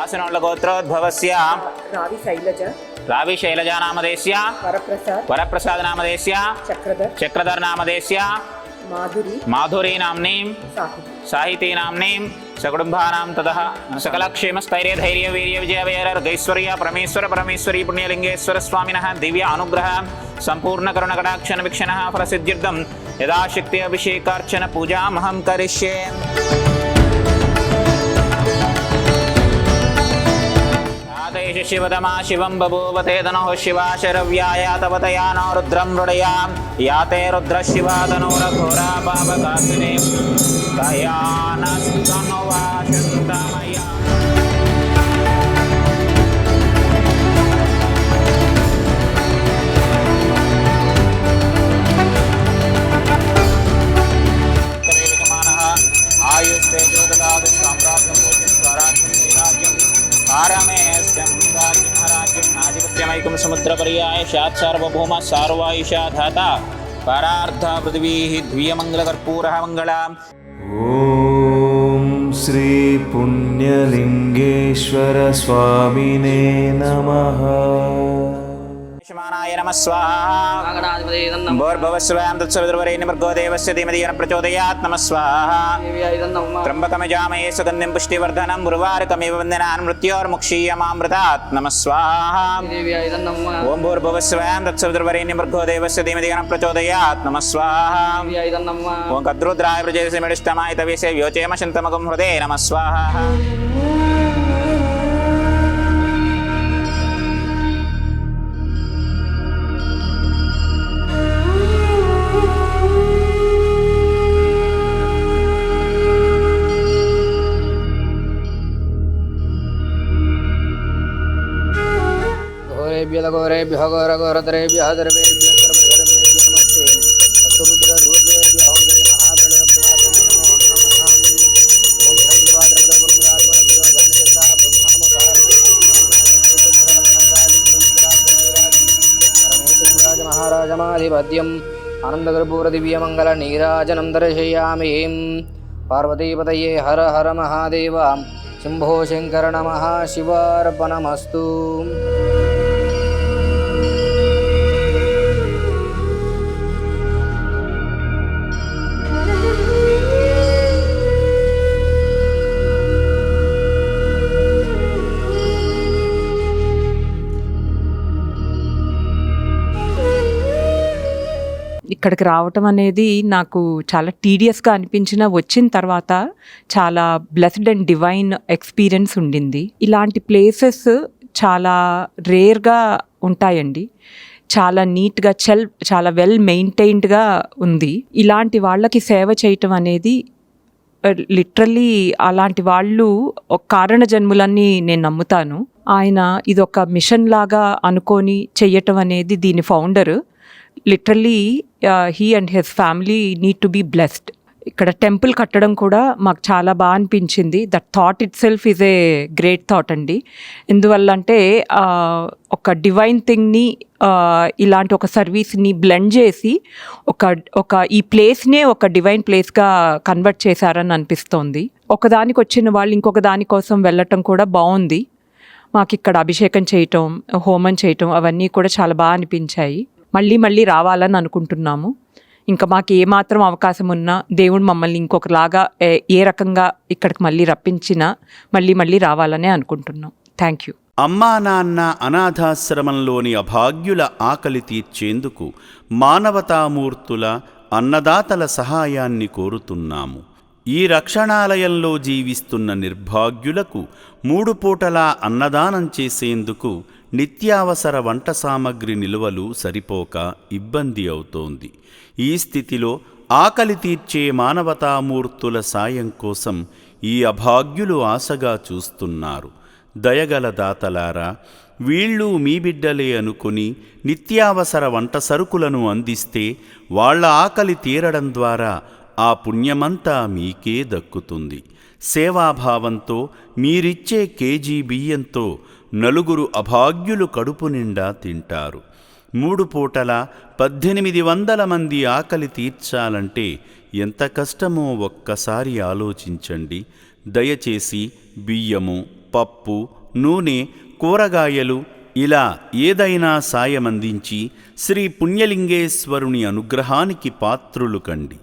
వాసనోళ్ళ గోత్రోద్భవస్య రావి శైలజా నామధేస్య వరప్రసాద నామధేస్య చక్రధర్ నామధేస్య మాధురీ నామ్నీం సాహితీ నామ్నీం సకుటుంబానాం తతః సకలక్షేమస్థైర్య ధైర్య వీర్య విజయ వైరర్గైశ్వర్య పరమేశ్వరీ పుణ్యలింగేశ్వర స్వామినః దివ్య అనుగ్రహ సంపూర్ణ కరుణ కటాక్షణ వీక్షణ ఫలసిద్ధ్యర్థం యథాశక్తి అభిషేకార్చన పూజామహం కరిష్యే. శివతమా శివం బభూవతే తనో శివా శరవ్యాయ తవతయా నో రుద్రం మృడయా యాతే రుద్ర శివా తనోరఘోరా పాపకాసినే కయానస్తనువాశంతమయా. ఆయుస్తేజో దదాతు సామ్రాజ్యం పూజ్యం స్వరాజ్యం శ్రీరాజ్యం పారమేస్యం రాజ్యం రాజ్యం నాధిపత్యమైకం సముద్రపర్యాయ శాత్ సార్వభౌమ సార్వాయుషా ధాత పరార్థ పృథివీ ద్వియమంగళకర్పూరః మంగళం. ఓం శ్రీ పుణ్యలింగేశ్వర స్వామినే నమః. శమానాయ నమః స్వాహా. భోర్భవస్వాం తత్సవితుర్వరేణ్యర్గో దేవస్య ధీమహి ప్రచోదయాత్ నమః స్వాహా. త్ర్యంబకమజామహే సుగంధిం పుష్టివర్ధనం ఉర్వారుకమివ వందనాన్ మృత్యోర్ముక్షీయమామృతాత్ నమః స్వాహా. ఓం భోర్భవస్వాం తత్సవితుర్వరేణ్యర్గో దేవస్య ధీమహి ప్రచోదయాత్ నమః స్వాహా. ఓం కద్రుద్రాయ ప్రజేసిమిడుష్టమాయ తవేసే వ్యోచేమశంతమగం హృదే నమః స్వాహా. घोरेभ्यः घोरघोरतरेभ्यः सर्वेभ्यः सर्वसर्वेभ्यः नमस्ते. अस्तुरुद्ररूपेभ्यः ओं श्री महाबलप्रवासने नमो नमः. ओं ह्रैवाद्रपदपुरुषात्मनभ्यो धनचन्द्रा परमेश्वराज महाराजमाधिपत्यम् आनन्दकर्पूरदिव्यमङ्गलनीराजनं दर्शयामि. पार्वतीपतये हर हर महादेव शम्भो शङ्कर नमः शिवार्पणमस्तु. ఇక్కడికి రావటం అనేది నాకు చాలా టీడియస్గా అనిపించిన, వచ్చిన తర్వాత చాలా బ్లెస్డ్ అండ్ డివైన్ ఎక్స్పీరియన్స్ ఉండింది. ఇలాంటి ప్లేసెస్ చాలా రేర్గా ఉంటాయండి. చాలా నీట్గా చాలా వెల్ మెయింటైన్డ్గా ఉంది. ఇలాంటి వాళ్ళకి సేవ చేయటం అనేది లిటరల్లీ అలాంటి వాళ్ళు ఒక కారణ జన్ములని నేను నమ్ముతాను. ఆయన ఇదొక మిషన్ లాగా అనుకొని చెయ్యటం అనేది దీని founder. Literally he and his family need to be blessed. ఇక్కడ టెంపుల్ కట్టడం కూడా మాకు చాలా బాగా అనిపించింది. That thought itself is a great thought అండి. ఎందువల్ల అంటే ఒక డివైన్ థింగ్ని ఇలాంటి ఒక సర్వీస్ని బ్లెండ్ చేసి ఒక ఈ ప్లేస్నే ఒక డివైన్ ప్లేస్గా కన్వర్ట్ చేశారని అనిపిస్తోంది. ఒకదానికి వచ్చిన వాళ్ళు ఇంకొక దానికోసం వెళ్ళటం కూడా బాగుంది. మాకు ఇక్కడ అభిషేకం చేయటం, హోమం చేయటం అవన్నీ కూడా చాలా బాగా అనిపించాయి. మళ్ళీ రావాలని అనుకుంటున్నాము. ఇంకా మాకు ఏమాత్రం అవకాశం ఉన్నా దేవుడు మమ్మల్ని ఇంకొకలాగా ఏ రకంగా ఇక్కడికి మళ్ళీ రప్పించినా మళ్ళీ రావాలనే అనుకుంటున్నాం. Thank you. అమ్మా నాన్న అనాథాశ్రమంలోని అభాగ్యుల ఆకలి తీర్చేందుకు మానవతామూర్తుల అన్నదాతల సహాయాన్ని కోరుతున్నాము. ఈ రక్షణాలయంలో జీవిస్తున్న నిర్భాగ్యులకు 3 పూటలా అన్నదానం చేసేందుకు నిత్యావసర వంట సామగ్రి నిల్వలు సరిపోక ఇబ్బంది అవుతోంది. ఈ స్థితిలో ఆకలి తీర్చే మానవతామూర్తుల సాయం కోసం ఈ అభాగ్యులు ఆశగా చూస్తున్నారు. దయగల దాతలారా, వీళ్ళు మీ బిడ్డలే అనుకుని నిత్యావసర వంట సరుకులను అందిస్తే వాళ్ల ఆకలి తీరడం ద్వారా ఆ పుణ్యమంతా మీకే దక్కుతుంది. సేవాభావంతో మీరిచ్చే కేజీ బియ్యంతో 4 అభాగ్యులు కడుపు నిండా తింటారు. 3 పూటల 1800 మంది ఆకలి తీర్చాలంటే ఎంత కష్టమో ఒక్కసారి ఆలోచించండి. దయచేసి బియ్యము, పప్పు, నూనె, కూరగాయలు ఇలా ఏదైనా సాయమందించి శ్రీ పుణ్యలింగేశ్వరుని అనుగ్రహానికి పాత్రులు కండి.